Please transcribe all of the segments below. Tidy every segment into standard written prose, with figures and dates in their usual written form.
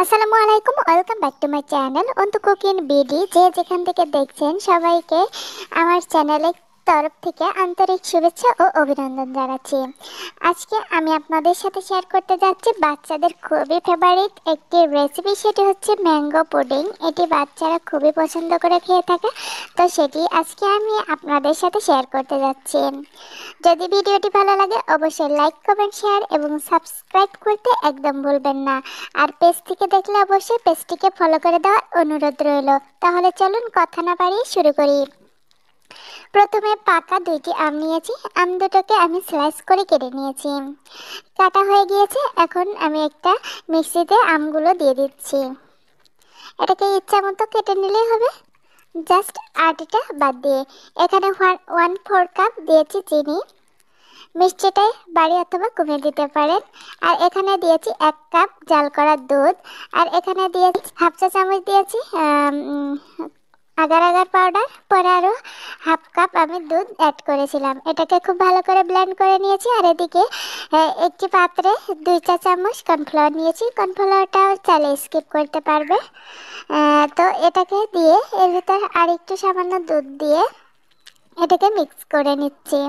আসসালামু আলাইকুম, welcome back to my channel Antu cooking BD. যে যেখান থেকে দেখছেন সবাইকে আমার চ্যানেলের তরফ থেকে আন্তরিক শুভেচ্ছা ও অভিনন্দন জানাচ্ছি। আজকে আমি আপনাদের সাথে শেয়ার করতে যাচ্ছি বাচ্চাদের খুবই ফেভারিট একটি রেসিপি, সেটি হচ্ছে ম্যাঙ্গো পুডিং। এটি বাচ্চারা খুবই পছন্দ করে খেয়ে থাকে, তো সেটি আজকে আমি আপনাদের সাথে শেয়ার করতে যাচ্ছি। যদি ভিডিওটি ভালো লাগে অবশ্যই লাইক, কমেন্ট, শেয়ার এবং সাবস্ক্রাইব করতে একদম ভুলবেন না। আর পেজ থেকে দেখলে অবশ্যই পেজটিকে ফলো করে দেওয়ার অনুরোধ রইল। তাহলে চলুন কথা না বাড়িয়ে শুরু করি। প্রথমে পাকা দুইটি আম নিয়েছি। আম দুটোকে আমি স্লাইস করে কেটে নিয়েছি। কাটা হয়ে গিয়েছে, এখন আমি একটা মিক্সিতে আমগুলো দিয়ে দিচ্ছি। এটাকে ইচ্ছা মতো কেটে নিলেই হবে, জাস্ট আটিটা বাদ দিয়ে। এখানে 1/4 কাপ দিয়েছি চিনি, মিষ্টিটাই বাড়ি অথবা কমিয়ে দিতে পারেন। আর এখানে দিয়েছি 1 কাপ জাল করা দুধ। আর এখানে দিয়েছি হাফ চা চামচ দিয়েছি আগার আগার পাউডার। পরে আরও 1/2 কাপ আমি দুধ অ্যাড করেছিলাম। এটাকে খুব ভালো করে ব্লেন্ড করে নিয়েছি। আর এদিকে একটি পাত্রে 2 চা চামচ কর্নফ্লাওয়ার নিয়েছি। কর্নফ্লাওয়ারটাও চাইলে স্কিপ করতে পারবে। তো এটাকে দিয়ে এর ভিতরে আর একটু সামান্য দুধ দিয়ে এটাকে মিক্স করে নিচ্ছি।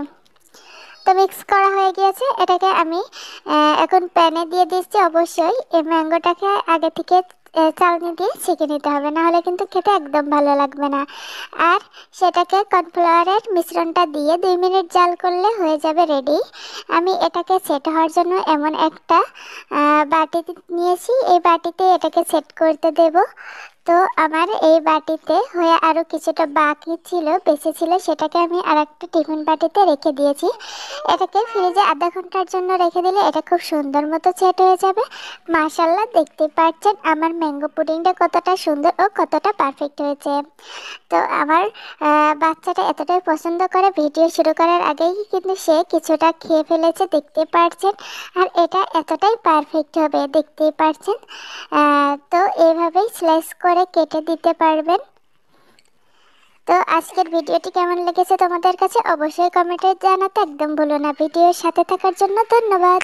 তো মিক্স করা হয়ে গিয়েছে, এটাকে আমি এখন প্যানে দিয়ে দিচ্ছি। অবশ্যই এই ম্যাঙ্গোটাকে আগে থেকে চালনি দিয়ে ছেঁকে নিতে হবে, নাহলে কিন্তু খেতে একদম ভালো লাগবে না। আর সেটাকে কর্নফ্লাওয়ারের মিশ্রণটা দিয়ে 2 মিনিট জাল করলে হয়ে যাবে রেডি। আমি এটাকে সেট হওয়ার জন্য এমন একটা বাটি নিয়েছি। এই বাটিতে এটাকে সেট করতে দেব। তো আমার এই বাটিতে হয়ে আরও কিছুটা বাকি ছিল, বেঁচে ছিল, সেটাকে আমি আর একটা টিফিন বাটিতে রেখে দিয়েছি। এটাকে ফ্রিজে আধা ঘন্টার জন্য রেখে দিলে এটা খুব সুন্দর মতো সেট হয়ে যাবে। মাশাআল্লাহ, দেখতে পাচ্ছেন আমার ম্যাঙ্গো পুডিংটা কতটা সুন্দর ও কতটা পারফেক্ট হয়েছে। তো আমার বাচ্চাটা এতটাই পছন্দ করে, ভিডিও শুরু করার আগেই কিন্তু সে কিছুটা খেয়ে ফেলেছে, দেখতে পাচ্ছেন। আর এটা এতটাই পারফেক্ট হবে, দেখতেই পাচ্ছেন। তো এইভাবেই স্লাইস করে কেটে দিতে পারবেন। তো আজকের ভিডিওটি কেমন লেগেছে তোমাদের কাছে অবশ্যই কমেন্টে জানাতে একদম ভুলো না। ভিডিওর সাথে থাকার জন্য ধন্যবাদ।